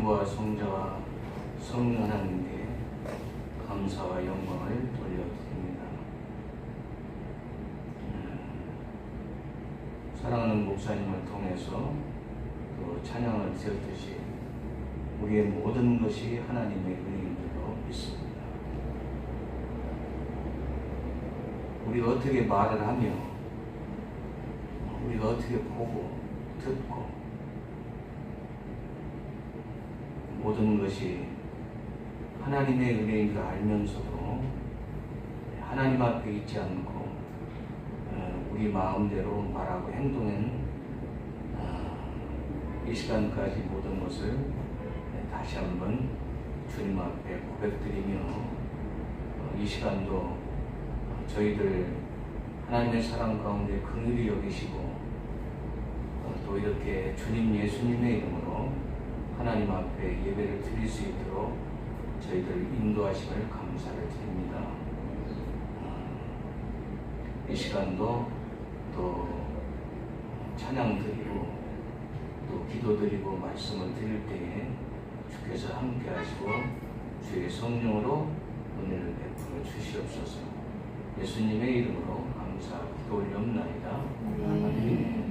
성부와 성자와 성령 하나님께 감사와 영광을 돌려드립니다. 사랑하는 목사님을 통해서 또 찬양을 드렸듯이 우리의 모든 것이 하나님의 은혜인 줄로 믿습니다. 우리가 어떻게 말을 하며 우리가 어떻게 보고 듣고 모든 것이 하나님의 은혜인 줄 알면서도 하나님 앞에 있지 않고 우리 마음대로 말하고 행동하는 이 시간까지 모든 것을 다시 한번 주님 앞에 고백드리며 이 시간도 저희들 하나님의 사랑 가운데 긍휼히 여기시고 또 이렇게 주님 예수님의 이름으로 하나님 앞에 예배를 드릴 수 있도록 저희들 인도하심을 감사를 드립니다. 이 시간도 또 찬양 드리고 또 기도 드리고 말씀을 드릴 때에 주께서 함께 하시고 주의 성령으로 은혜를 베풀어 주시옵소서. 예수님의 이름으로 감사 기도 올려옵나이다. 아멘.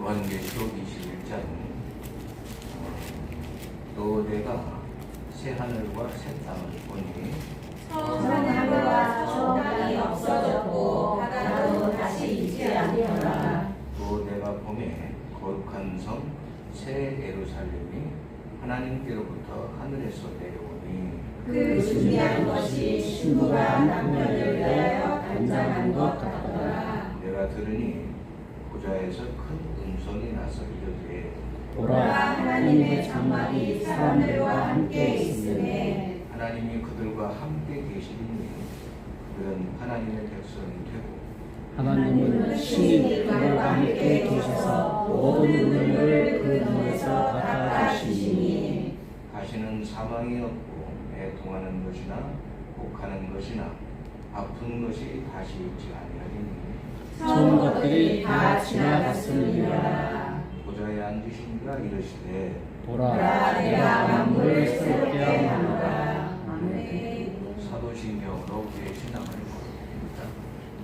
요한계시록 21장 또 내가 새 하늘과 새 땅을 보니 처음 하늘과 처음 땅이 없어졌고 바다도 다시 있지 않더라. 또 내가 보매 거룩한 성 새 예루살렘이 하나님께로부터 하늘에서 내려오니 그 준비한 것이 신부가 남편을 위하여 단장한 것 같더라. 내가 들으니 보좌에서 큰 음성이 나서 이르되 보라, 하나님의 장막이 사람들과 함께 있으매 하나님이 그들과 함께 계시니 그들은 하나님의 백성이 되고 하나님은 친히 그들과 함께 계셔서 모든 눈을 그 눈에서 닦아주시니 다시는 사망이 없고 애통하는 것이나 곡하는 것이나 아픈 것이 다시 있지 아니하리니 처음 것들이 다 지나갔으리라. 보좌에 앉으신 이가 이르시되 보라, 내가 만물을 새롭게 하노라. 아멘. 사도신경으로 우리의 신앙을 고백합니다.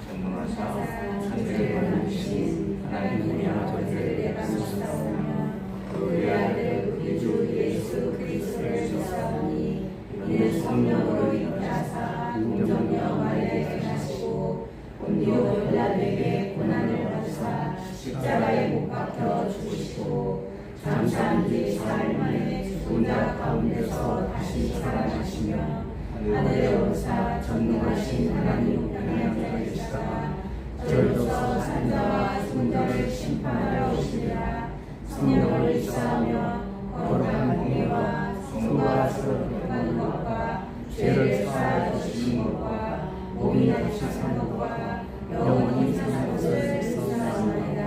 전능하사 천지를 만드신 하나님 우리 아버지를 감사하오며 그 외아들 우리 주 예수 그리스도를 주사오니 이는 성령으로 인하사 공정령 아래 하시고 본디오 빌라도에게 고난을 받으사 십자가에 못 박혀 죽으시고 잠잠 뒤 사흘 만에 죽은 자 가운데서 다시 살아나시며 하늘에 오르사 전능하신 하나님 우편에 앉아 계시다가 저희로서 산자와 승자를 심판하러 오시리라. 성령을 입사하며 거룩한 공예와 성과 스럽게 것과 죄를 사하여 주시는 것과 몸이 다시 사는 것과 영원히 사는 것을 선사하나이다.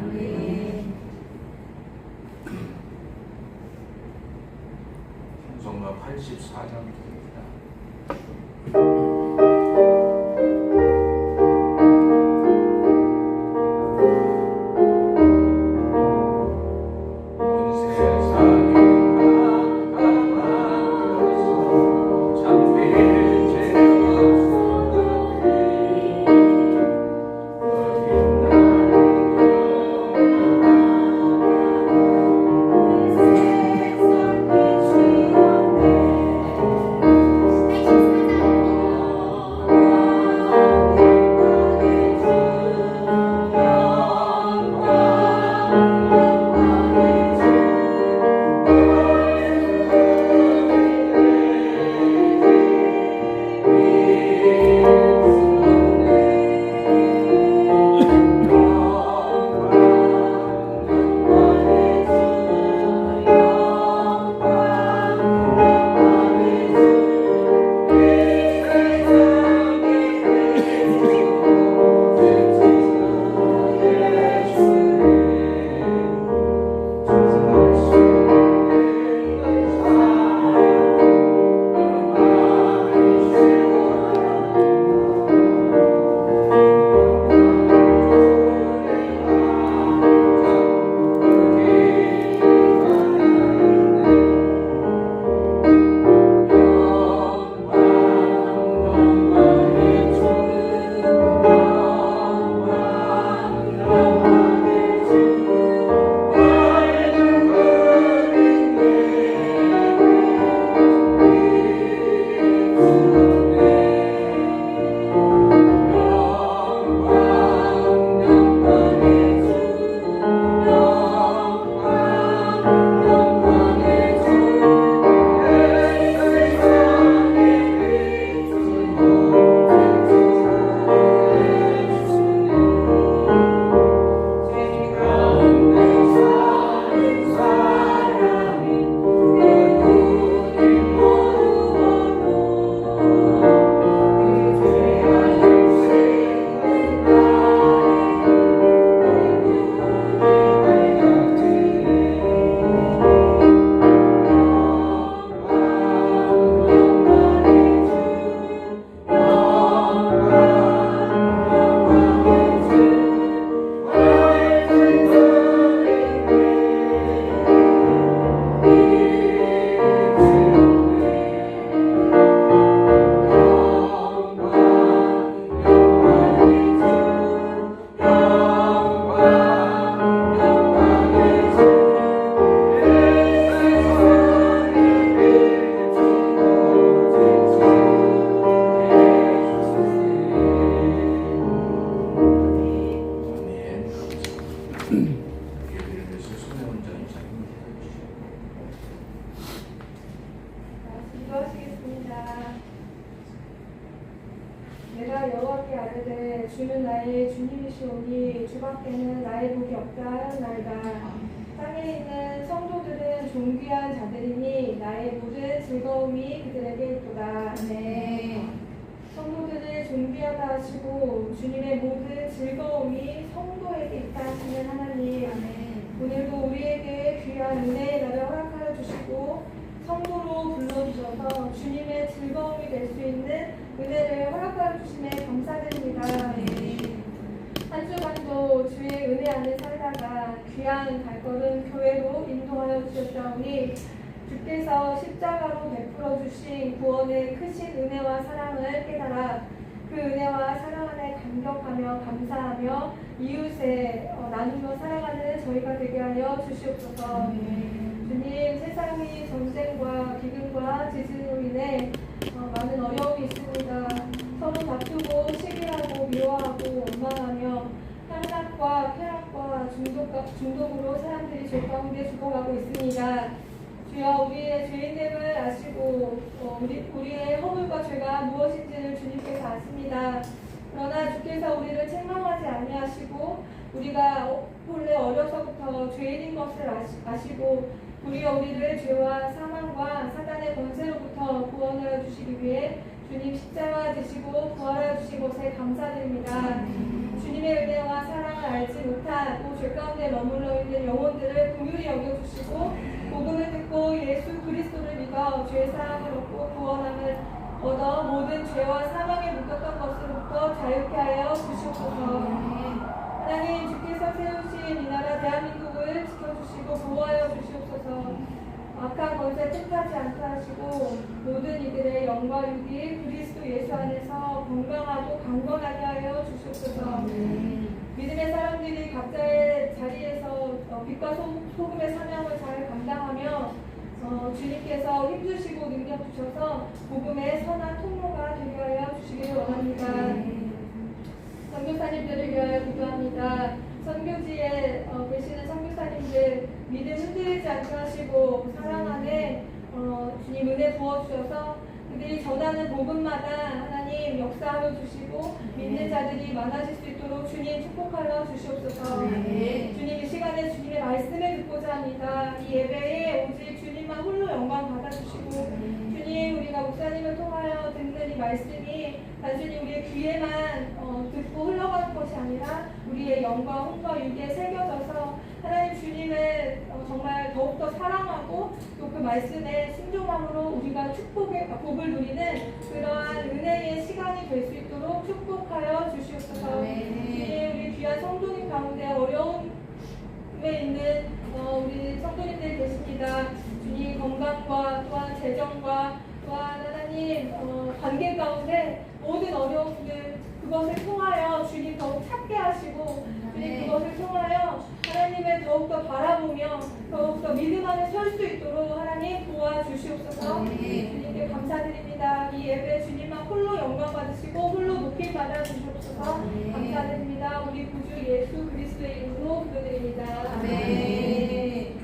아멘. 성가 84장입니다. 내가 여호와께 아뢰되 주는 나의 주님이시오니 주밖에는 나의 복이 없다 하였나이다. 땅에 있는 성도들은 성도는 존귀한 자들이니 나의 모든 즐거움이 그들에게 있도다. 아멘. 성도들을 존귀하다 하시고 주님의 모든 즐거움이 성도에게 있다 하시는 하나님, 오늘도 우리에게 귀한 은혜의 날을 허락하여 주시고 성도로 불러주셔서 주님의 즐거움이 될 수 있는 은혜를 허락하여 주심에 감사드립니다. 한 주간도 주의 은혜 안에 살다가 귀한 발걸음 교회로 인도하여 주셨사오니 주께서 십자가로 베풀어 주신 구원의 크신 은혜와 사랑을 깨달아 그 은혜와 사랑 안에 감격하며 감사하며 이웃에 나누며 살아가는 저희가 되게 하여 주시옵소서. 주님, 세상이 전쟁과 기근과 지진으로 인해 많은 어려움이 있습니다. 서로 다투고 시기하고 미워하고 원망하며 향락과 쾌락과 중독으로 사람들이 죄 가운데 죽어가고 있습니다. 주여, 우리의 죄인됨을 아시고 우리의 허물과 죄가 무엇인지를 주님께서 아십니다. 그러나 주께서 우리를 책망하지 아니하시고 우리가 본래 어려서부터 죄인인 것을 아시고 도리어 우리를 죄와 사망과 사단의 권세로부터 구원하여 주시기 위해 주님 십자가 지시고 부활하여 주신 것에 감사드립니다. 주님의 은혜와 사랑을 알지 못하고 죄 가운데 머물러 있는 영혼들을 긍휼히 여겨주시고 복음을 듣고 예수 그리스도를 믿어 죄사함을 얻고 구원함을 얻어 모든 죄와 사망에 묶였던 것으로부터 자유케 하여 주시옵소서. 하나님, 주께서 세우신 이 나라 대한민국을 지켜주시고 보호하여 주시옵소서. 악한 것에 택하지 않게 하시고 모든 이들의 영과 육이 그리스도 예수 안에서 건강하고 강건하게 하여 주시옵소서. 믿음의 사람들이 각자의 자리에서 빛과 소금의 사명을 잘 감당하며 주님께서 힘주시고 능력 주셔서 복음의 선한 통로가 되게 하여 주시기를 원합니다. 선교사님들을 위하여 기도합니다. 선교지에 계시는 선교사님들 믿음 흔들리지 않게 하시고 사랑 안에 주님 은혜 부어주셔서 그들이 전하는 복음마다 하나님 역사하여 주시고 믿는 자들이 많아질 수 있도록 주님 축복하여 주시옵소서. 주님, 이 시간에 주님의 말씀을 듣고자 합니다. 이 예배에 오직 주님만 홀로 영광 받아주시고 주님, 우리가 목사님을 통하여 듣는 이 말씀이 단순히 우리의 귀에만 듣고 흘러가는 것이 아니라 우리의 영과 혼과 육에 새겨져서 하나님 주님을 정말 더욱더 사랑하고 또 그 말씀에 순종함으로 우리가 복을 누리는 그러한 은혜의 시간이 될 수 있도록 축복하여 주시옵소서. 주님, 우리 귀한 성도님 가운데 어려움에 있는 우리 성도님들 계십니다. 주님, 건강과 또한 재정과 또한 하나님 관계 가운데 모든 어려움들 그것을 통하여 주님 더욱 찾게 하시고 주님 그것을 통하여 하나님을 더욱더 바라보며 더욱더 믿음 안에 설 수 있도록 하나님 도와주시옵소서. 주님께 감사드립니다. 이 예배 주님만 홀로 영광 받으시고 홀로 높임 받아 주시옵소서. 감사드립니다. 우리 구주 예수 그리스도의 이름으로 기도드립니다. 아멘.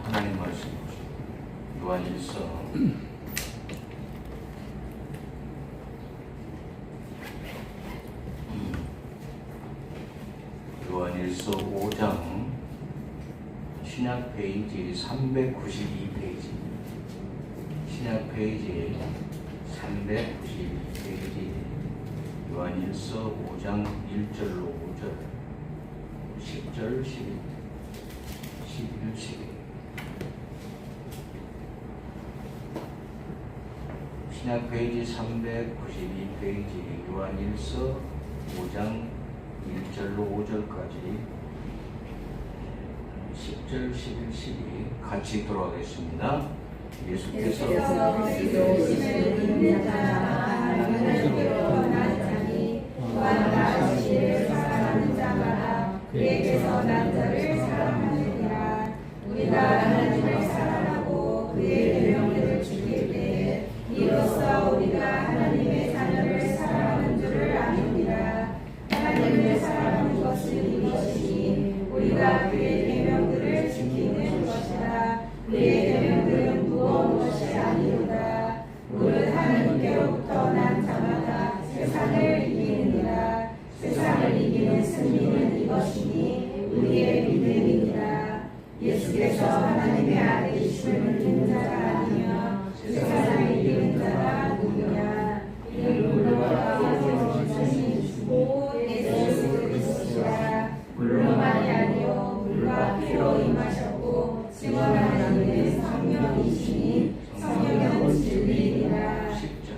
하나님 말씀 요한일서 5장 신약 페이지 392페이지 신약 페이지 392페이지 요한일서 5장 1절로 5절 10절 11 11 12 신약 페이지 392페이지 요한일서 5장 1절로 5절까지 10절, 11, 12 같이 돌아가겠습니다. 예수께서 그리스도심을 믿는 자마다 하나님께로 난 자니 또한 나시를 사랑하는 자마다 그에게서 난 자를 사랑하느니라. 우리가 하나님을 사랑하고 그의 계명들을 지킬 때에 이로써 우리가 하나님의 자녀를 사랑하는 줄을 아느니라. 하나님을 사랑하는 것은 이것이니 우리가 그의 계명들을 지키는 것이라. 그의 계명들은 무거운 것이 아니로다. 오늘 하나님께로부터 난 자마다 세상을 이기느니라. 세상을 이기는 승리는 예수를 믿는 자가 아니며 세상을 이기는 자가 누구냐. 이는 물과 피로 주신 오 예수 그리스도시라. 물로만이 아니요 물과 피로 임하셨고 증언하는 이는 성령이시니 성령은 진리이라. 10절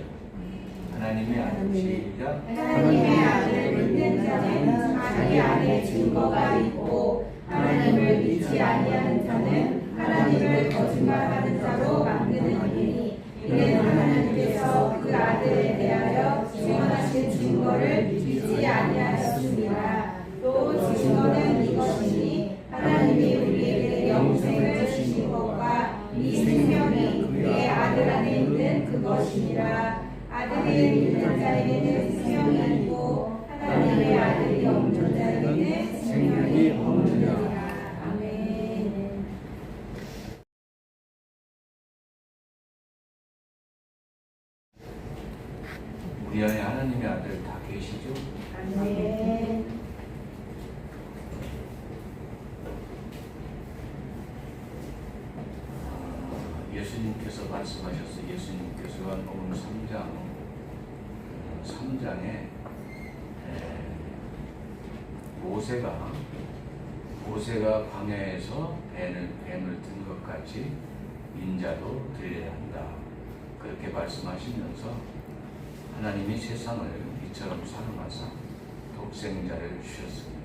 하나님의 아들 시작. 하나님의 아들을 믿는 자는 자기 안에 증거가 있고 하나님을 믿지 아니하는 자는 하나님을 거짓말하는 자로 만드느니 이는 하나님께서 그 아들에 대하여 증언하신 증거를 믿지 아니하였습니다. 또 증거는 이것이니 하나님이 우리에게 영생을 주신 것과 이 생명이 그의 아들 안에 있는 그것이니라. 아들이 믿는 자에게는 생명이 있고 하나님의 아들이 없는 자에게는 생명이 없느니라. 아멘. 우리 안에 하나님의 아들 다 계시죠? 아멘. 예수님께서 말씀하셨어요. 예수님께서 요한복음 3장에 모세가 광야에서 뱀을 든 것 같이 인자도 들려야 한다. 그렇게 말씀하시면서 하나님이 세상을 이처럼 사랑하사 독생자를 주셨습니다.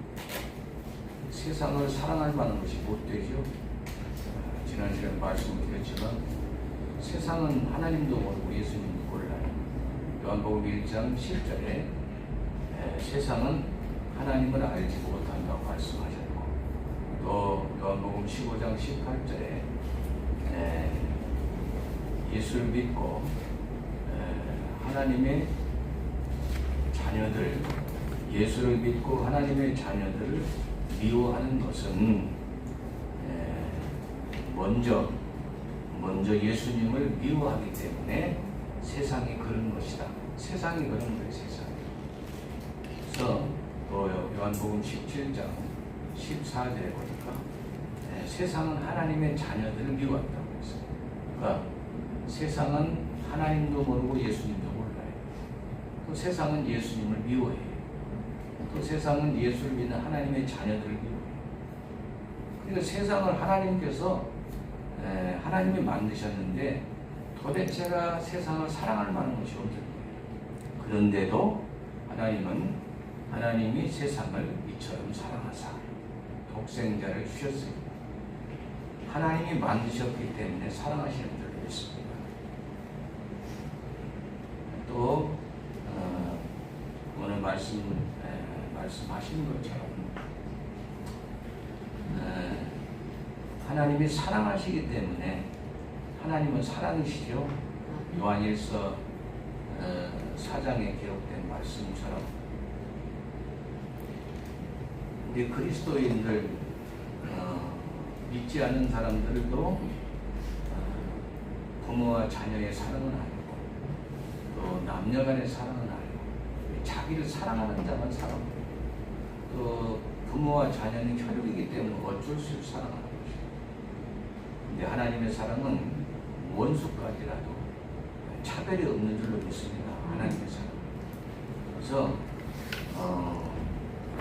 세상을 사랑할 만한 것이 못 되죠. 지난 시간에 말씀을 드렸지만 세상은 하나님도 모르고 예수님도 몰라요. 요한복음 1장 10절에 세상은 하나님을 알지 못한다고 말씀하셨고 또 요한복음 15장 18절에 예수를 믿고 하나님의 자녀들 예수를 믿고 하나님의 자녀들을 미워하는 것은 먼저 예수님을 미워하기 때문에 세상이 그런 것이다. 세상이 그런 거예요. 세상이. 그래서 또 요한복음 17장 14절에 보니까 세상은 하나님의 자녀들을 미워한다고 했어요. 그러니까 세상은 하나님도 모르고 예수님도 몰라요. 또 세상은 예수님을 미워해요. 또 세상은 예수를 믿는 하나님의 자녀들을 미워해요. 그러니까 세상을 하나님께서 하나님이 만드셨는데 도대체가 세상을 사랑할 만한 것이 없는 거예요. 그런데도 하나님이 세상을 이처럼 사랑하사 독생자를 주셨습니다. 하나님이 만드셨기 때문에 사랑하시는 줄로 믿습니다. 또 오늘 말씀하신 것처럼 하나님이 사랑하시기 때문에 하나님은 사랑이시죠. 요한일서 4장에 기록된 말씀처럼 우리 그리스도인들 믿지 않는 사람들도 부모와 자녀의 사랑은 아니고 또 남녀간의 사랑은 아니고 자기를 사랑하는 자만 사랑해요. 또 부모와 자녀는 혈육이기 때문에 어쩔 수 없이 사랑하는 것이에요. 근데 하나님의 사랑은 원수까지라도 차별이 없는 줄로 믿습니다. 하나님의 사랑. 그래서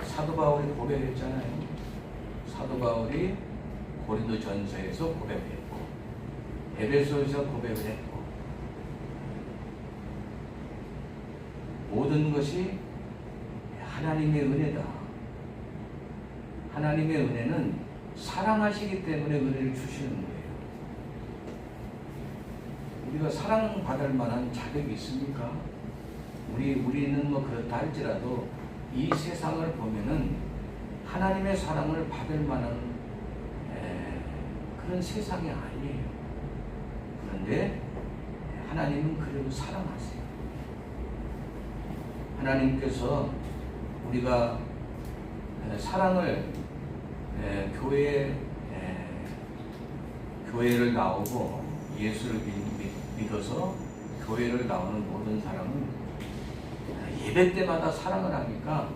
사도 바울이 고백했잖아요. 사도 바울이 고린도 전서에서 고백했고 에베소에서 고백을 했고 모든 것이 하나님의 은혜다. 하나님의 은혜는 사랑하시기 때문에 은혜를 주시는 거예요. 우리가 사랑받을 만한 자격이 있습니까? 우리는 뭐 그렇다 할지라도 이 세상을 보면은 하나님의 사랑을 받을 만한 그런 세상이 아니에요. 그런데 하나님은 그래도 사랑하세요. 하나님께서 우리가 사랑을 교회를 나오고 예수를 믿어서 교회를 나오는 모든 사람은 예배 때마다 사랑을 하니까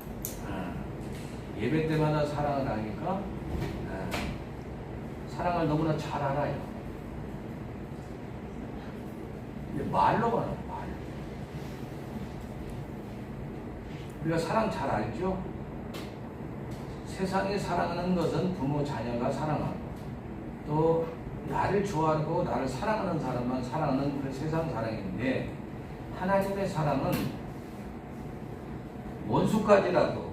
사랑을 너무나 잘 알아요. 근데 말로만 하는 말. 우리가 사랑 잘 알죠? 세상에 사랑하는 것은 부모, 자녀가 사랑하고 또 나를 좋아하고 나를 사랑하는 사람만 사랑하는 그 세상 사랑인데 하나님의 사랑은 원수까지라도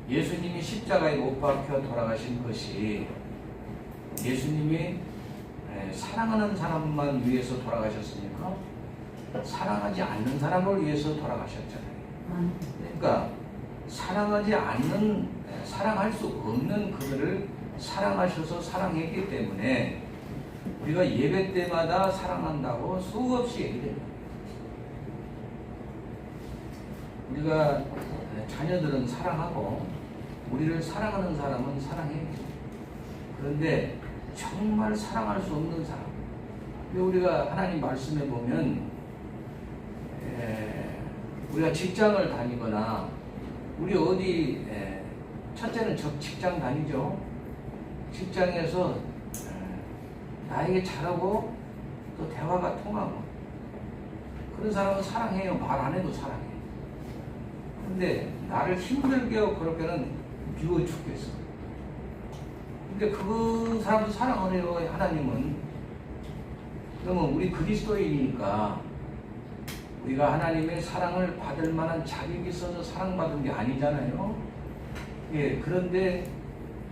예수님이 십자가에 못 박혀 돌아가신 것이 예수님이 사랑하는 사람만 위해서 돌아가셨으니까 사랑하지 않는 사람을 위해서 돌아가셨잖아요. 그러니까 사랑할 수 없는 그들을 사랑하셔서 사랑했기 때문에 우리가 예배 때마다 사랑한다고 수없이 얘기합니다. 우리가 자녀들은 사랑하고 우리를 사랑하는 사람은 사랑해요. 그런데 정말 사랑할 수 없는 사람. 우리가 하나님 말씀에 보면 우리가 직장을 다니거나 우리 어디 첫째는 직장 다니죠. 직장에서 나에게 잘하고 또 대화가 통하고 그런 사람은 사랑해요. 말 안 해도 사랑해요. 근데 나를 힘들게 하고 그렇게는 미워 죽겠어. 근데 그 사람도 사랑을 해요. 하나님은. 그러면 우리 그리스도인이니까 우리가 하나님의 사랑을 받을 만한 자격이 있어서 사랑받은 게 아니잖아요. 예, 그런데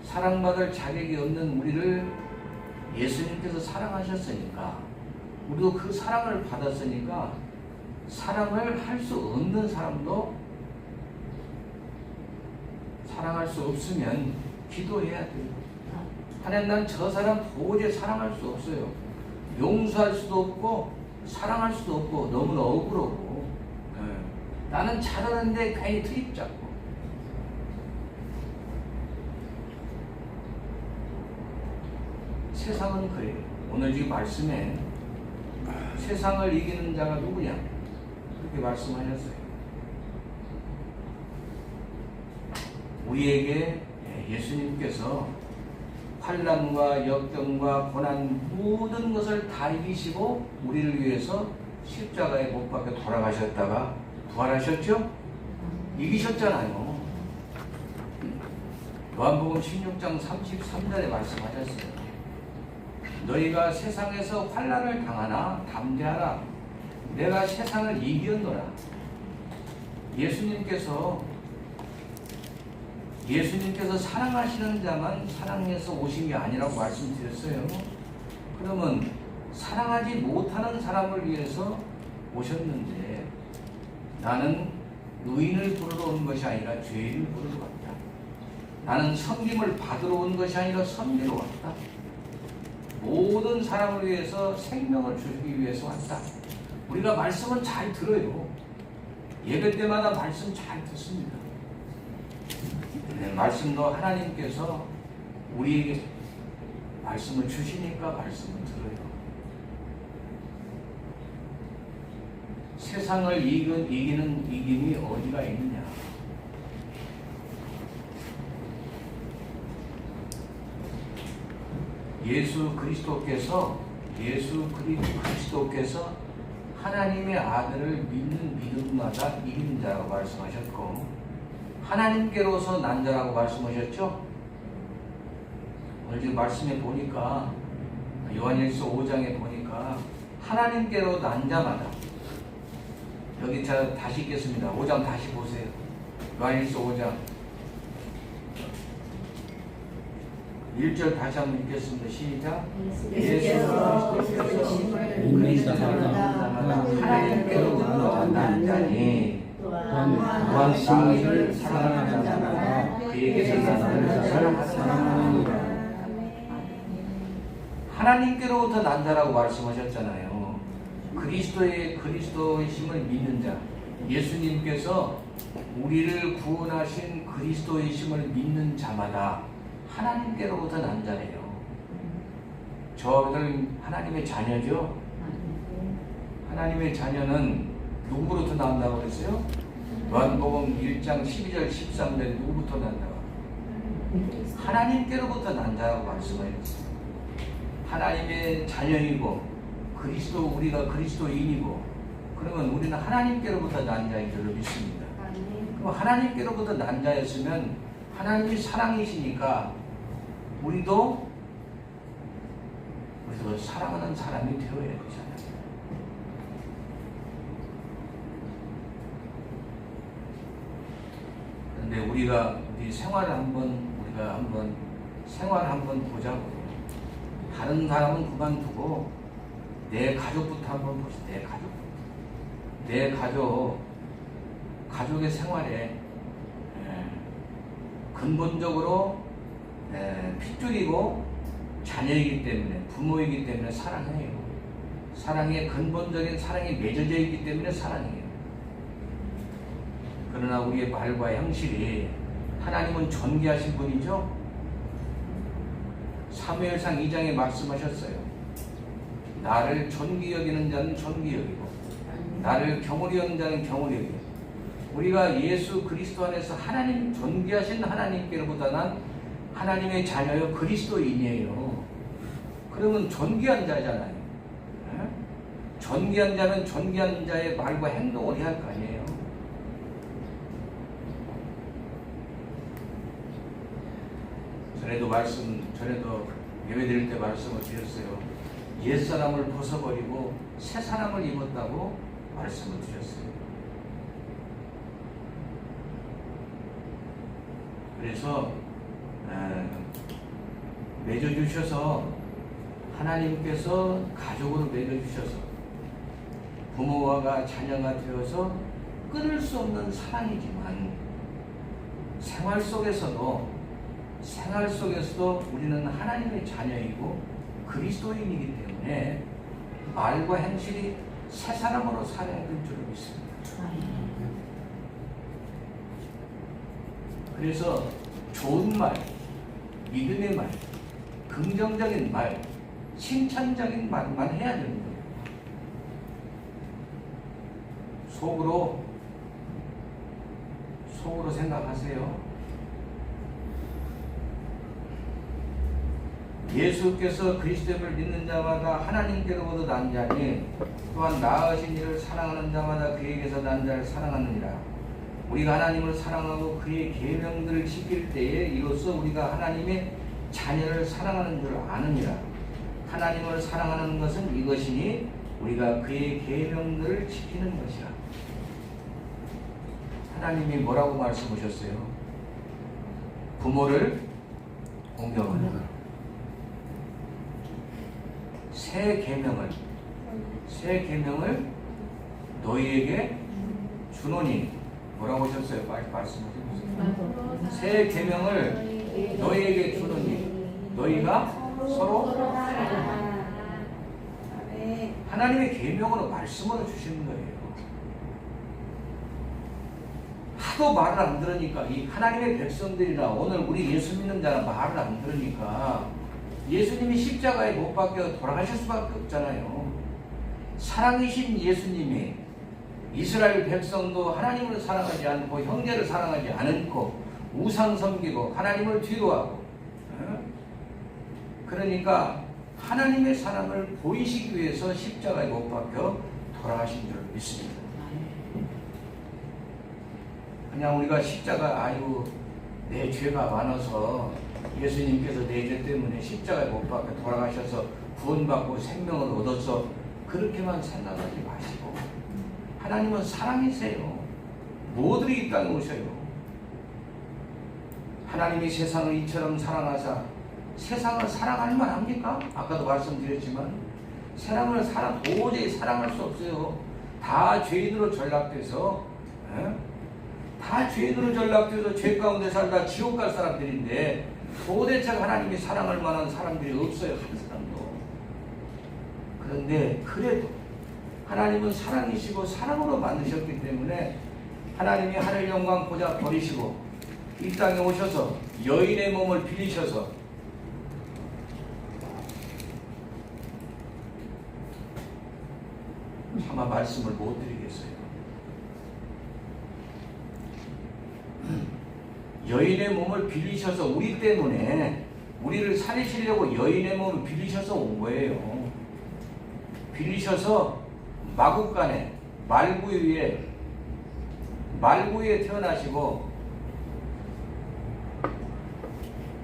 사랑받을 자격이 없는 우리를 예수님께서 사랑하셨으니까 우리도 그 사랑을 받았으니까 사랑을 할 수 없는 사람도 사랑할 수 없으면 기도해야 돼요. 하나님, 난 저 사람 도저히 사랑할 수 없어요. 용서할 수도 없고 사랑할 수도 없고 너무나 억울하고 나는 잘하는데 괜히 트집 잡고 세상은 그래요. 오늘 지금 말씀에 세상을 이기는 자가 누구냐 그렇게 말씀하셨어요. 우리에게 예수님께서 환난과 역경과 고난 모든 것을 다 이기시고 우리를 위해서 십자가에 못 박혀 돌아가셨다가 부활하셨죠? 이기셨잖아요. 요한복음 16장 33절에 말씀하셨어요. 너희가 세상에서 환난을 당하나 담대하라. 내가 세상을 이겼노라. 예수님께서 사랑하시는 자만 사랑해서 오신 게 아니라고 말씀드렸어요. 그러면 사랑하지 못하는 사람을 위해서 오셨는데 나는 의인을 부르러 온 것이 아니라 죄인을 부르러 왔다. 나는 섬김을 받으러 온 것이 아니라 섬기러 왔다. 모든 사람을 위해서 생명을 주기 위해서 왔다. 우리가 말씀은 잘 들어요. 예배 때마다 말씀 잘 듣습니다. 말씀도 하나님께서 우리에게 말씀을 주시니까 말씀을 들어요. 세상을 이기는 이김이 어디가 있느냐? 예수 그리스도께서 하나님의 아들을 믿는 믿음마다 이긴 자라고 말씀하셨고 하나님께로서 난 자라고 말씀하셨죠? 오늘 지금 말씀에 보니까 요한일서 5장에 보니까 하나님께로 난 자마다 여기 제가 다시 읽겠습니다. 5장 다시 보세요. 요한일서 5장 1절 다시 한번 읽겠습니다. 시작. 예수께서 믿는 자마다 하나님께로부터 난 자니 또한 신을 사랑하는 자마다 그에게서 나는 사랑하느니라. 하나님께로부터 난 자라고 말씀하셨잖아요. 그리스도이심을 믿는 자, 예수님께서 우리를 구원하신 그리스도이심을 믿는 자마다 하나님께로부터 난 자래요. 저들 하나님의 자녀죠. 하나님의 자녀는 누구로부터 난다고 그랬어요? 요한복음 1장 12절 13절에 누구부터 난다고? 하나님께로부터 난다고 말씀하셨어요. 하나님의 자녀이고 우리가 그리스도인이고 그러면 우리는 하나님께로부터 난 자인 줄로 믿습니다. 그럼 하나님께로부터 난 자였으면 하나님이 사랑이시니까 우리도 사랑하는 사람이 되어야 되잖아요. 그런데 우리 생활을 한번 보자고. 다른 사람은 그만두고 내 가족부터 한번 보시죠. 내 가족의 생활에 근본적으로 핏줄이고 자녀이기 때문에, 부모이기 때문에 사랑해요. 사랑의 근본적인 사랑이 맺어져 있기 때문에 사랑해요. 그러나 우리의 말과 형실이, 하나님은 존귀하신 분이죠. 사무엘상 2장에 말씀하셨어요. 나를 존귀 여기는 자는 존귀 여기고 나를 경홀히 여기는 자는 경홀히 여기고. 우리가 예수 그리스도 안에서 하나님, 존귀하신 하나님께로부터 난 하나님의 자녀요 그리스도인이에요. 그러면 존귀한 자잖아요. 존귀한 자는 존귀한 자의 말과 행동을 해야 할 거 아니에요. 전에도 예배 드릴 때 말씀을 드렸어요. 옛사람을 벗어버리고 새 사람을 입었다고 말씀을 드렸어요. 그래서 맺어주셔서, 하나님께서 가족으로 맺어주셔서 부모와 자녀가 되어서 끊을 수 없는 사랑이지만 생활 속에서도 우리는 하나님의 자녀이고 그리스도인이기 때문에 말과 행실이 새 사람으로 살아야 될 줄 믿습니다. 그래서 좋은 말, 믿음의 말, 긍정적인 말, 칭찬적인 말만 해야 되는 거예요. 속으로 생각하세요. 예수께서 그리스도를 믿는 자마다 하나님께로부터 난 자니 또한 나으신 이를 사랑하는 자마다 그에게서 난 자를 사랑하느니라. 우리가 하나님을 사랑하고 그의 계명들을 지킬 때에 이로써 우리가 하나님의 자녀를 사랑하는 줄 아느니라. 하나님을 사랑하는 것은 이것이니 우리가 그의 계명들을 지키는 것이라. 하나님이 뭐라고 말씀하셨어요? 부모를 공경하라. 새 계명을 너희에게 주노니, 뭐라고 하셨어요? 말씀하세요. 새 계명을 너희에게 주노니 너희가 서로 하나님의 계명으로 말씀으로 주시는 거예요. 하도 말을 안 들으니까, 이 하나님의 백성들이나 오늘 우리 예수 믿는 자는 말을 안 들으니까 예수님이 십자가에 못 박혀 돌아가실 수밖에 없잖아요. 사랑이신 예수님이 이스라엘 백성도 하나님을 사랑하지 않고 형제를 사랑하지 않고 우상 섬기고 하나님을 뒤로하고, 그러니까 하나님의 사랑을 보이시기 위해서 십자가에 못 박혀 돌아가신 줄 믿습니다. 그냥 우리가 십자가, 내 죄가 많아서 예수님께서 내 죄 때문에 십자가에 못 박혀 돌아가셔서 구원받고 생명을 얻어서 그렇게만 생각하지 마시고, 하나님은 사랑이세요. 모두를 이 땅에 오셔요. 하나님이 세상을 이처럼 사랑하사, 세상을 사랑할 만합니까? 아까도 말씀드렸지만 도저히 사랑할 수 없어요. 다 죄인으로 전락돼서 죄 가운데 살다 지옥 갈 사람들인데 도대체 하나님이 사랑할 만한 사람들이 없어요. 한 사람도. 그런데 그래도 하나님은 사랑이시고 사랑으로 만드셨기 때문에 하나님이 하늘 영광 보좌 버리시고 이 땅에 오셔서 여인의 몸을 빌리셔서 차마 말씀을 못 드리겠어요. 여인의 몸을 빌리셔서 우리 때문에 우리를 살리시려고 여인의 몸을 빌리셔서 온 거예요. 빌리셔서 마국간에 말구유에 태어나시고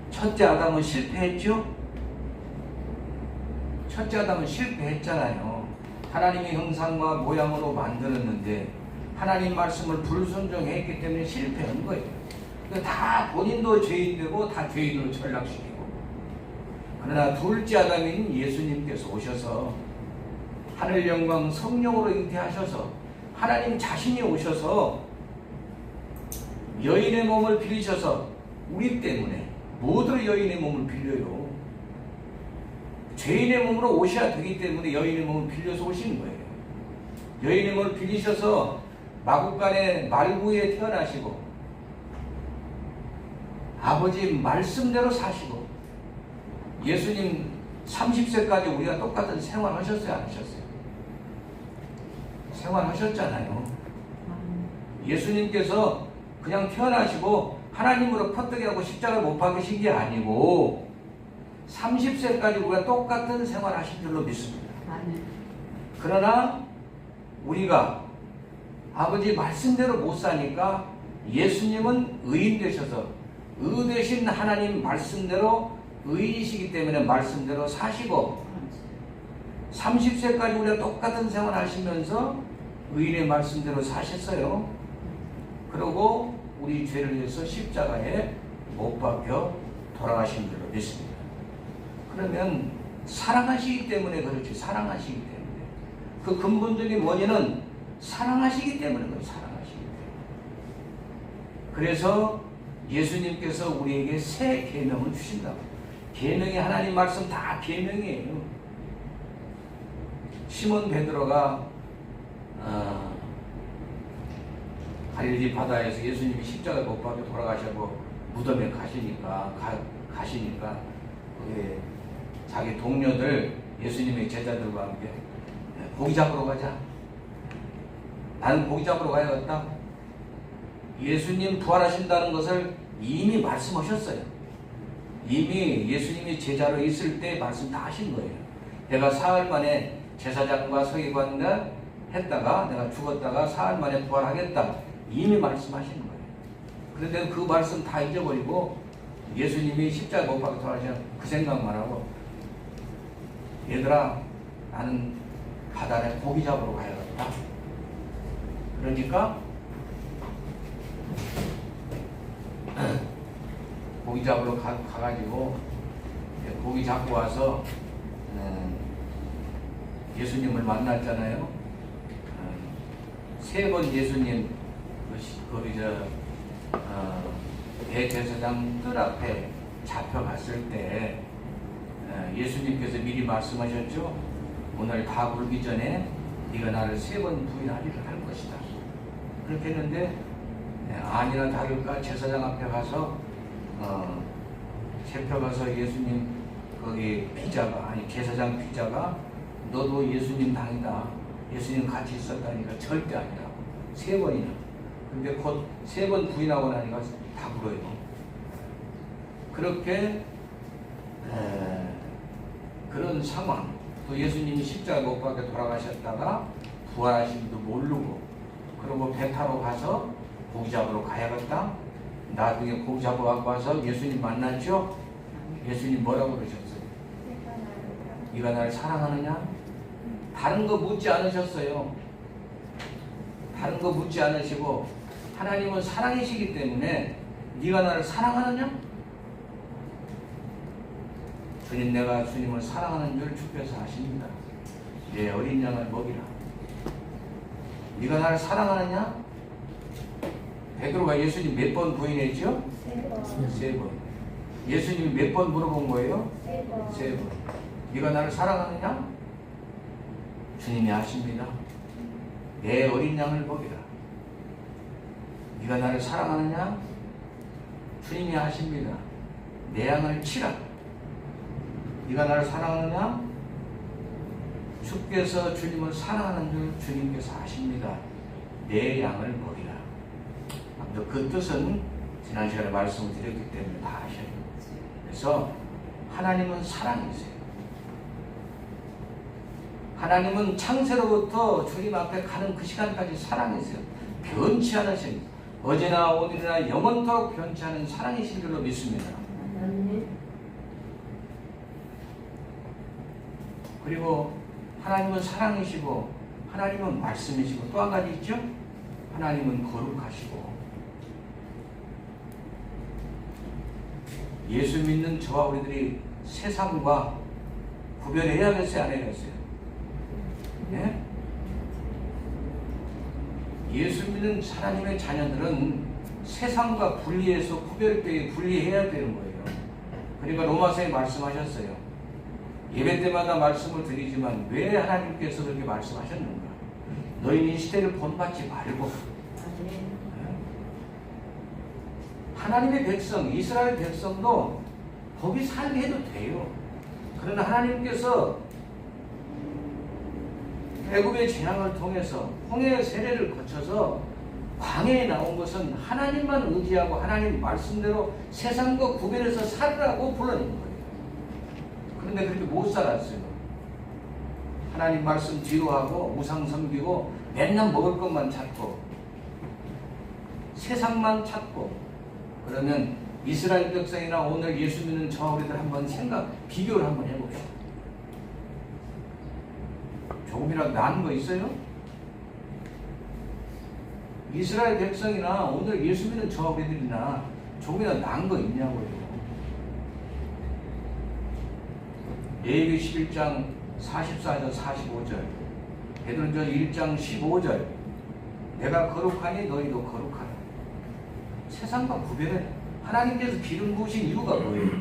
첫째 아담은 실패했죠? 첫째 아담은 실패했잖아요. 하나님의 형상과 모양으로 만들었는데 하나님 말씀을 불순종했기 때문에 실패한 거예요. 다 본인도 죄인되고 다 죄인으로 전락시키고. 그러나 둘째 아담인 예수님께서 오셔서 하늘 영광 성령으로 잉태하셔서 하나님 자신이 오셔서 여인의 몸을 빌리셔서 우리 때문에 모두 여인의 몸을 빌려요. 죄인의 몸으로 오셔야 되기 때문에 여인의 몸을 빌려서 오신 거예요. 여인의 몸을 빌리셔서 마국간의 말구에 태어나시고 아버지 말씀대로 사시고 예수님 30세까지 우리가 똑같은 생활하셨어요? 안 하셨어요? 생활하셨잖아요. 예수님께서 그냥 태어나시고 하나님으로 퍼뜨기하고 십자가를 못 박으신 게 아니고 30세까지 우리가 똑같은 생활하신 줄로 믿습니다. 그러나 우리가 아버지 말씀대로 못 사니까 예수님은 의인 되셔서 의 되신 하나님 말씀대로 의인이시기 때문에 말씀대로 사시고 30세까지 우리가 똑같은 생활 하시면서 의인의 말씀대로 사셨어요. 그리고 우리 죄를 위해서 십자가에 못 박혀 돌아가신 줄로 믿습니다. 그러면 사랑하시기 때문에 그렇지. 사랑하시기 때문에. 그 근본적인 원인은 사랑하시기 때문에 그렇죠. 사랑하시기 때문에. 그래서 예수님께서 우리에게 새 계명을 주신다고. 계명이 하나님 말씀 다 계명이에요. 시몬 베드로가 갈릴리 바다에서 예수님이 십자가에 못 박혀 돌아가시고 무덤에 가시니까 자기 동료들 예수님의 제자들과 함께 고기 잡으러 가자. 나는 고기 잡으러 가야겠다. 예수님 부활하신다는 것을 이미 말씀하셨어요. 이미 예수님이 제자로 있을 때 말씀 다 하신 거예요. 내가 사흘 만에 제사장과 서기관과 했다가 내가 죽었다가 사흘 만에 부활하겠다. 이미 말씀하시는 거예요. 그런데 그 말씀 다 잊어버리고 예수님이 십자가에 못 박혀 돌아가시는 그 생각만 하고 얘들아 나는 바다에 고기 잡으러 가야겠다. 그러니까 고기 잡으러 가가지고 고기 잡고 와서 예수님을 만났잖아요. 세 번 예수님 대제사장 뜰 앞에 잡혀갔을 때 예수님께서 미리 말씀하셨죠. 오늘 다 굴기 전에 네가 나를 세 번 부인하리라 할 것이다. 그렇게 했는데 아니나 다를까 제사장 앞에 가서 잡혀가서 예수님 거기 제사장 피자가 너도 예수님 당이다. 예수님 같이 있었다니까 절대 아니라고. 세 번이나. 근데 곧 세 번 부인하고 나니까 다 불어요. 그렇게 그런 상황. 또 예수님이 십자가 못 박혀 돌아가셨다가 부활하심도 모르고 그리고 배 타러 가서 고기 잡으러 가야겠다. 나중에 고기 잡으러 갖고 와서 예수님 만났죠? 예수님 뭐라고 그러셨어요? 네가 나를 사랑하느냐? 다른 거 묻지 않으셨어요. 다른 거 묻지 않으시고 하나님은 사랑이시기 때문에 네가 나를 사랑하느냐? 주님 내가 주님을 사랑하는 줄 주께서 아십니다. 내 어린 양을 먹이라. 네가 나를 사랑하느냐? 베드로가 예수님 몇 번 부인했죠? 세 번. 예수님이 몇 번 물어본 거예요? 세 번. 네가 나를 사랑하느냐? 주님이 아십니다. 내 어린 양을 먹이라. 네가 나를 사랑하느냐? 주님이 아십니다. 내 양을 치라. 네가 나를 사랑하느냐? 주께서 주님을 사랑하는 줄 주님께서 아십니다. 내 양을 먹이라. 그 뜻은 지난 시간에 말씀을 드렸기 때문에 다 아셔요. 그래서 하나님은 사랑이세요. 하나님은 창세로부터 주님 앞에 가는 그 시간까지 사랑했어요. 변치 않으신, 어제나 오늘이나 영원토록 변치 않은 사랑이신 줄로 믿습니다. 그리고 하나님은 사랑이시고 하나님은 말씀이시고 또 한 가지 있죠? 하나님은 거룩하시고. 예수 믿는 저와 우리들이 세상과 구별해야겠어요, 안 해야겠어요? 네? 예수 믿는 하나님의 자녀들은 세상과 분리해서 분리해야 되는 거예요. 그러니까 로마서에 말씀하셨어요. 예배 때마다 말씀을 드리지만 왜 하나님께서 그렇게 말씀하셨는가? 너희는 이 시대를 본받지 말고 하나님의 백성, 이스라엘 백성도 거기 살게 해도 돼요. 그러나 하나님께서 애굽의 재앙을 통해서 홍해의 세례를 거쳐서 광야에 나온 것은 하나님만 의지하고 하나님 말씀대로 세상과 구별해서 살으라고 불러낸 거예요. 그런데 그렇게 못 살았어요. 하나님 말씀 뒤로 하고 우상 섬기고 맨날 먹을 것만 찾고 세상만 찾고. 그러면 이스라엘 백성이나 오늘 예수 믿는 저와 우리들 한번 비교를 한번 해봅시다. 조금이라도 나은 거 있어요? 이스라엘 백성이나 오늘 예수 믿는 저와 우리들이나 조금이라도 나은 거 있냐고요. 레위기 11장 44절 45절, 베드로전 1장 15절, 내가 거룩하니 너희도 거룩하라. 세상과 구별해. 하나님께서 기름 부으신 이유가 뭐예요?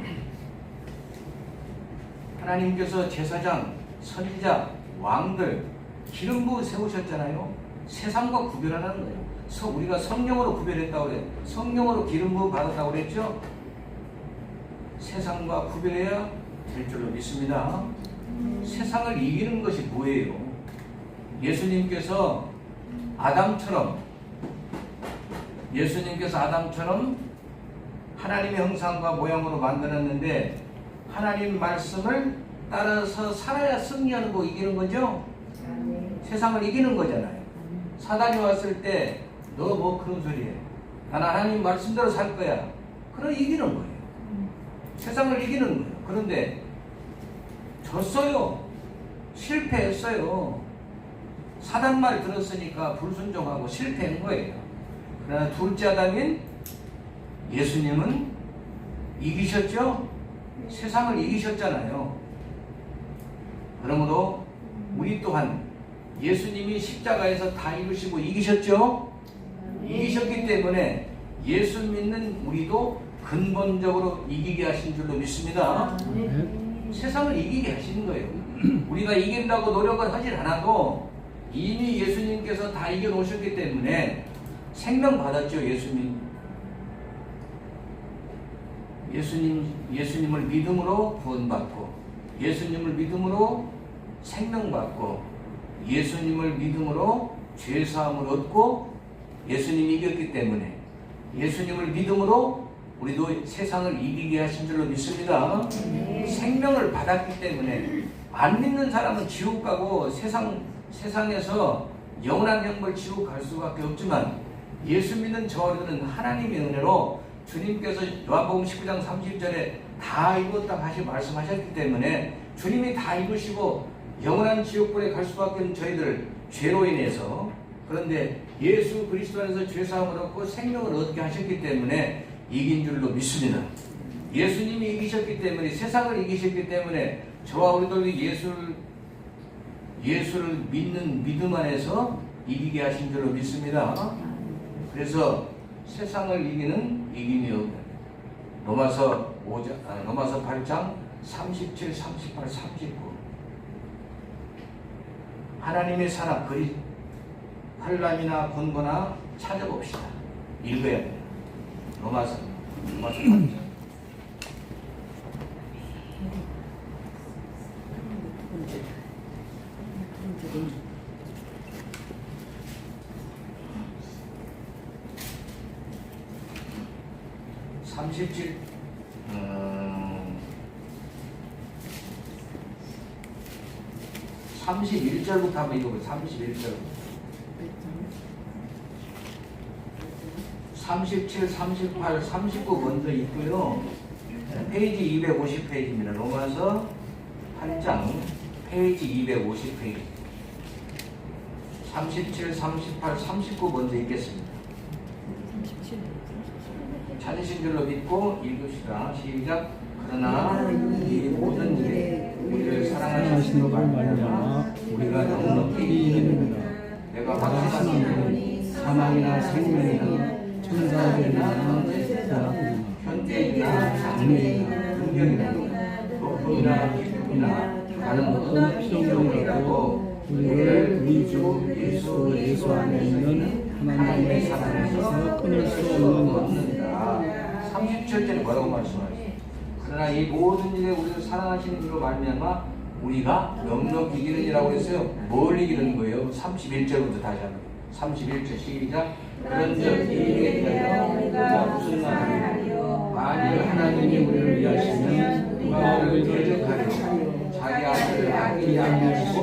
하나님께서 제사장, 선지자, 왕들 기름 부어 세우셨잖아요. 세상과 구별하라는 거예요. 우리가 성령으로 구별했다고 그래요. 성령으로 기름 부어 받았다고 그랬죠? 세상과 구별해야 될 줄로 믿습니다. 세상을 이기는 것이 뭐예요? 예수님께서 아담처럼 하나님의 형상과 모양으로 만들었는데 하나님 말씀을 따라서 살아야 승리하는 거, 이기는 거죠? 세상을 이기는 거잖아요. 사단이 왔을 때 너 뭐 그런 소리해. 난 하나님 말씀대로 살 거야. 그럼 이기는 거예요. 세상을 이기는 거예요. 그런데 졌어요. 실패했어요. 사단 말 들었으니까 불순종하고 실패한 거예요. 그러나 둘째 아담인 예수님은 이기셨죠? 세상을 이기셨잖아요. 그러므로 우리 또한 예수님이 십자가에서 다 이루시고 이기셨죠? 이기셨기 때문에 예수 믿는 우리도 근본적으로 이기게 하신 줄로 믿습니다. 세상을 이기게 하시는 거예요. 우리가 이긴다고 노력을 하진 않아도 이미 예수님께서 다 이겨놓으셨기 때문에 생명 받았죠. 예수님을 믿음으로 구원받고, 예수님을 믿음으로 생명받고, 예수님을 믿음으로 죄사함을 얻고, 예수님이 이겼기 때문에 예수님을 믿음으로 우리도 세상을 이기게 하신 줄로 믿습니다. 생명을 받았기 때문에 안 믿는 사람은 지옥 가고 세상에서 영원한 형벌 지옥 갈 수밖에 없지만, 예수 믿는 저들은 하나님의 은혜로 주님께서 요한복음 19장 30절에 다 이뤘다 다시 말씀하셨기 때문에 주님이 다 이루시고 영원한 지옥불에 갈 수밖에 없는 저희들 죄로 인해서, 그런데 예수 그리스도 안에서 죄사함을 얻고 생명을 얻게 하셨기 때문에 이긴 줄로 믿습니다. 예수님이 이기셨기 때문에, 세상을 이기셨기 때문에 저와 우리도 예수를 믿는 믿음 안에서 이기게 하신 줄로 믿습니다. 그래서 세상을 이기는 이김이 없는 로마서 8장 37, 38, 39 하나님의 사랑, 환난이나 권고나 찾아봅시다. 읽어야 돼요. 로마서 8장 37 37 31절부터 한번 읽어보세요. 31절. 37, 38, 39 먼저 있고요. 페이지 250페이지입니다. 로마서 8장 페이지 250페이지. 37, 38, 39 먼저 읽겠습니다. 찾으신 줄로 믿고 읽읍시다. 시작. 그러나 이 모든 일에 우리를 사랑하시는 것 말미암아 우리가 넉넉히 이기느니라. 내가 확신하노니 사망이나 생명이나 천사들이나 현재이나 장래이나 능력이나 높음이나 깊음이나 다른 어떤 필요이라도 우리를 우리 주 예수 안에 있는 하나님의 사랑에서 끊을 수 없느니라. 37절에 뭐라고 말씀하셨어요? 그러나 이 모든 일에 우리를 사랑하시는 이로 말미암아 우리가 넉넉히 이기느니라고 했어요. 뭘 이기는 거예요? 31절부터 다시 한번. 31절 시작. 그런즉 이 일에 대하여 우리가 무슨 말하리요? 만일 하나님이 우리를 위하시면 누가 우리를 대적하리요? 자기 아들을 아끼지 아니하시고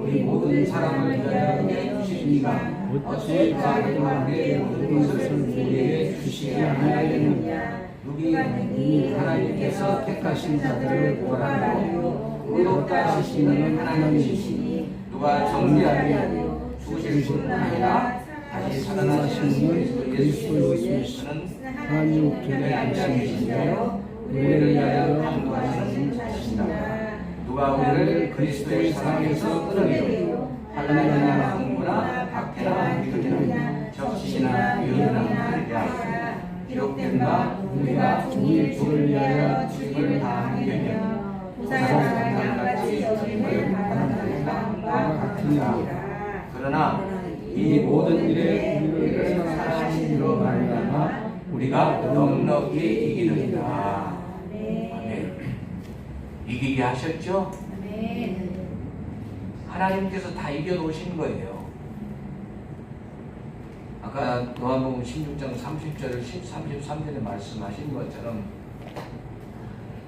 우리 모든 사람을 위하여 내주시니가 어찌 하나님께 모든 것을 우리에게 주시지 아니하겠느냐? 누가 하나님께서 택하신 자들을 구원하고 의롭다 하시는 하나님이시니 누가 정죄하리요? 죽으실 뿐 아니라 다시 살아나시는 그리스도 예수는 하나님 우편에 계시니시며 우리를 위하여 간구하시는 자시다. 누가 우리를 그리스도의 사랑에서 끊으리요? 환난이나 강구나 박해나 위기나 적신이나 위험이나 하리라. 기록된 바 우리가 주의 주를 위하여 죽임을 당하며 보살같이 죽임을 받는 사람과 같으니라. 그러나 이 모든 일에 우리를 사랑하시기로 말미암아 우리가 넉넉히 이기느니라. 아멘. 이기게 하셨죠? 하나님께서 다 이겨놓으신 거예요. 아까 요한복음 16장 30절을 33절에 말씀하신 것처럼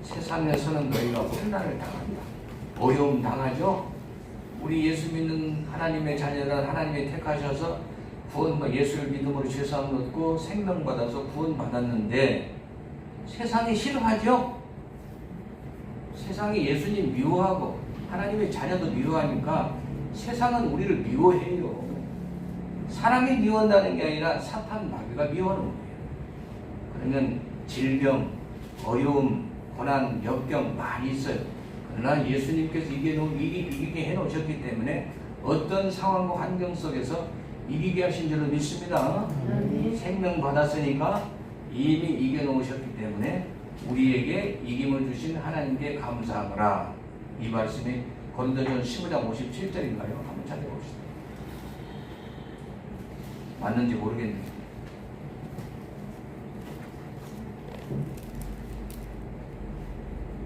세상에서는 너희가 환난을 당한다. 어려움 당하죠? 우리 예수 믿는 하나님의 자녀는 하나님이 택하셔서 예수를 믿음으로 죄사함 얻고 생명 받아서 구원 받았는데 세상이 싫어하죠? 세상이 예수님 미워하고 하나님의 자녀도 미워하니까 세상은 우리를 미워해요. 사람이 미워한다는 게 아니라 사탄 마귀가 미워하는 거예요. 그러면 질병, 어려움, 고난, 역경 많이 있어요. 그러나 예수님께서 이기게 해놓으셨기 때문에 어떤 상황과 환경 속에서 이기게 하신 줄을 믿습니다. 생명 받았으니까 이미 이겨놓으셨기 때문에 우리에게 이김을 주신 하나님께 감사하노라. 이 말씀이 고린도전 15장 57절인가요? 한번 찾아봅시다. 맞는지 모르겠네요.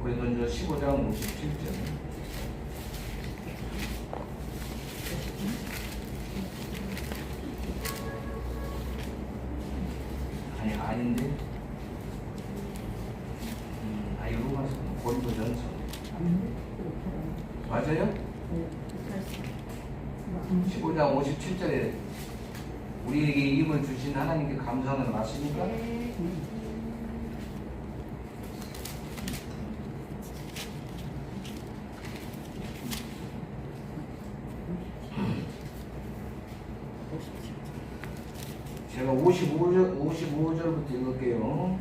고린도전 15장 57절. 아닌데? 이거 맞아. 고린도전서. 맞아요? 15장 57절에 우리에게 이김을 주신 하나님께 감사하는 거 맞습니까? 제가 55절부터 읽을게요.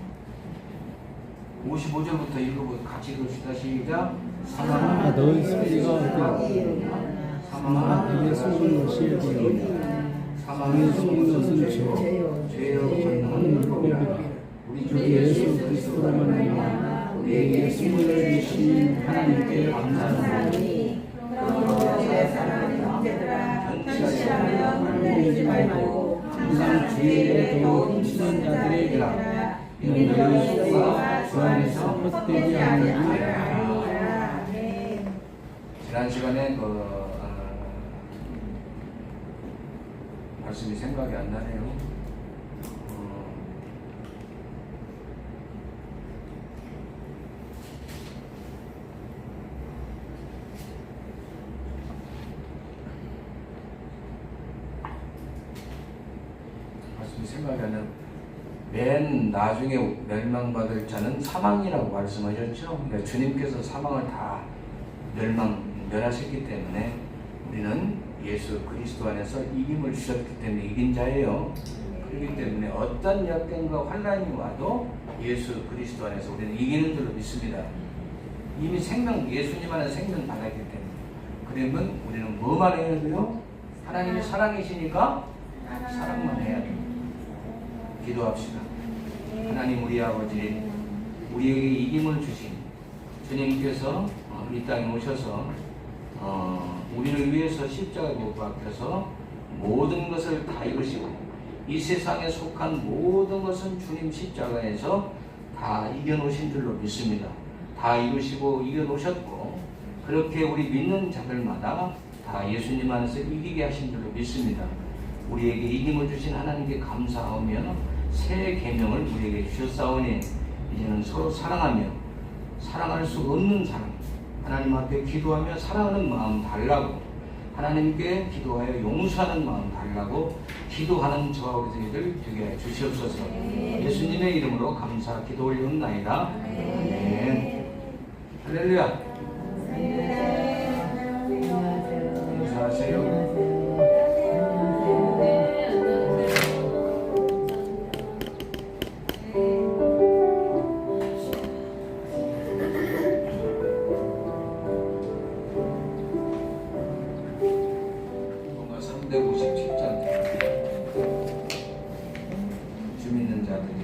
55절부터 읽어보고 같이 읽읍시다. 시작. 사망아 너희 소리가 어디로 사망아 네게 속은 것이 어디로 사망에 속은 것은 죄요 하는 율법이라 우리 주 예수 그리스도로 말미암아 우리에게 승리를 주신 하나님께 감사하노니 그러므로 내 사랑하는 형제들아 현실하며 흔들리지 말고 항상 주의 더욱 힘쓰는 자들에게라 이는 너희 소리가 주 안에서 헛되지 않으리라. 지난 시간에 말씀이 생각이 안 나네요. 생각하는 맨 나중에 멸망받을 자는 사망이라고 말씀하셨죠. 그러니까 주님께서 사망을 다 멸하셨기 때문에 우리는 예수 그리스도 안에서 이김을 주셨기 때문에 이긴 자예요. 그렇기 때문에 어떤 역경과 환난이 와도 예수 그리스도 안에서 우리는 이기는 줄로 믿습니다. 이미 예수님 안에 생명 받았기 때문에. 그러면 우리는 뭐만 해야 돼요? 하나님이 사랑이시니까 사랑만 해야 돼요. 기도합시다. 하나님 우리 아버지, 우리에게 이김을 주신 주님께서 이 땅에 오셔서 우리를 위해서 십자가에 못 박혀서 모든 것을 다 이루시고 이 세상에 속한 모든 것은 주님 십자가에서 다 이겨놓으신 줄로 믿습니다. 다 이루시고 이겨놓으셨고 그렇게 우리 믿는 자들마다 다 예수님 안에서 이기게 하신 줄로 믿습니다. 우리에게 이김을 주신 하나님께 감사하며 새 계명을 우리에게 주셨사오니 이제는 서로 사랑하며 사랑할 수 없는 사랑, 하나님 앞에 기도하며 사랑하는 마음 달라고, 하나님께 기도하여 용서하는 마음 달라고 기도하는 저와 저희들 되게 주시옵소서. 예수님의 이름으로 감사 기도 올리옵나이다. 아멘. 할렐루야. 인사하세요. 뭔가 357장 주 믿는 자들이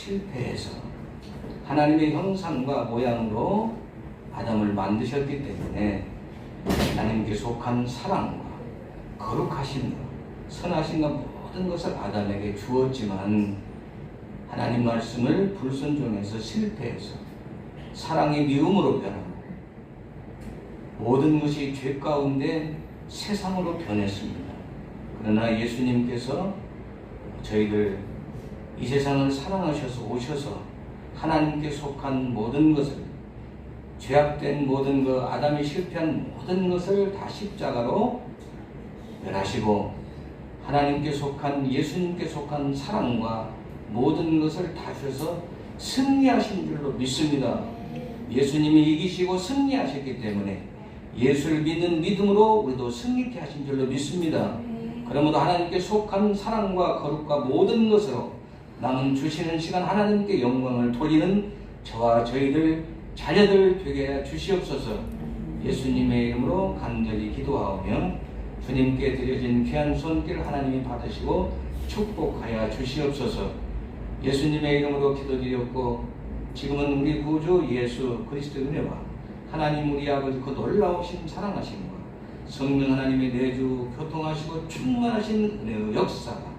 실패해서 하나님의 형상과 모양으로 아담을 만드셨기 때문에 하나님께 속한 사랑과 거룩하신 것, 선하신 것 모든 것을 아담에게 주었지만 하나님 말씀을 불순종해서 실패해서 사랑의 미움으로 변하고 모든 것이 죄 가운데 세상으로 변했습니다. 그러나 예수님께서 저희를 이 세상을 사랑하셔서 오셔서 하나님께 속한 모든 것을, 죄악된 모든 것, 아담이 실패한 모든 것을 다 십자가로 멸하시고 하나님께 속한, 예수님께 속한 사랑과 모든 것을 다 주셔서 승리하신 줄로 믿습니다. 예수님이 이기시고 승리하셨기 때문에 예수를 믿는 믿음으로 우리도 승리케 하신 줄로 믿습니다. 그러므로 하나님께 속한 사랑과 거룩과 모든 것으로 남은 주시는 시간 하나님께 영광을 돌리는 저와 저희들 자녀들 되게 해 주시옵소서. 예수님의 이름으로 간절히 기도하오며 주님께 드려진 귀한 손길 하나님이 받으시고 축복하여 주시옵소서. 예수님의 이름으로 기도드렸고 지금은 우리 구주 예수 그리스도의 은혜와 하나님 우리 아버지 그 놀라우신 사랑하심과 성령 하나님의 내주 교통하시고 충만하신 은혜의 역사가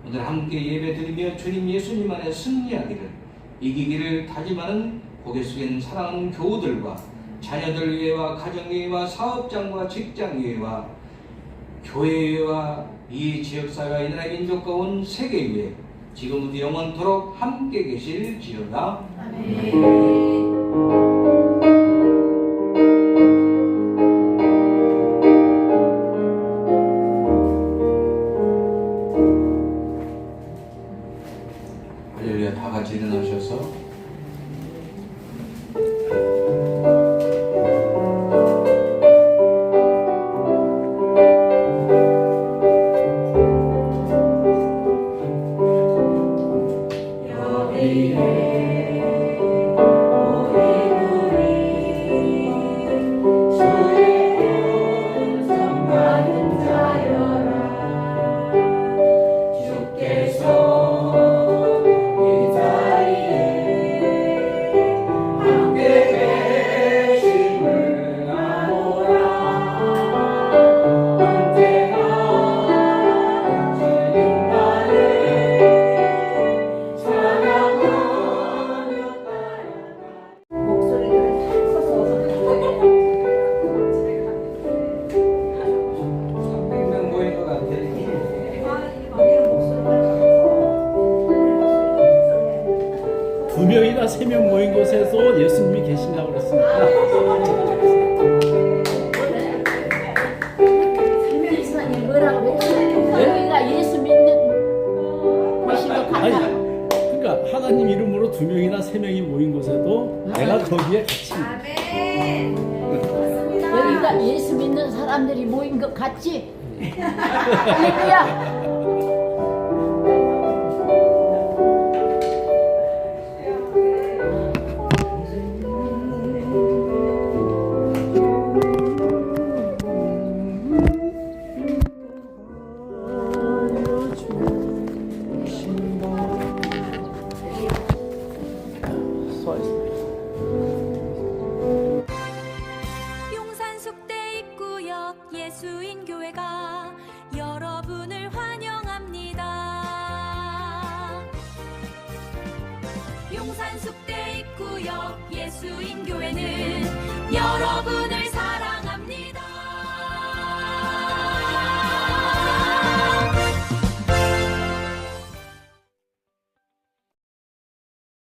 오늘 함께 예배드리며 주님 예수님 안에 승리하기를, 이기기를 다짐하는 고개 숙인 사랑하는 교우들과 자녀들 위에와 가정위에와 사업장과 직장위에와 교회와 이 지역사회와 이 나라의 민족과 온 세계 위에 지금부터 영원토록 함께 계실지어다. 아멘. 할렐루야. 다 같이 일어나셔서 두 명이나 세 명 모인 곳에서 예수님이 계신다고 그랬습니다. 이사님 뭐라고 여기가 예수 믿는 곳인 것 아니, 같아. 그러니까 하나님 이름으로 두 명이나 세 명이 모인 곳에도 내가 거기에 같이. 여기가 예수 믿는 사람들이 모인 것 같지? 할렐루야. 용산숙대 입구역 예수인교회가 여러분을 환영합니다. 용산숙대 입구역 예수인교회는 여러분의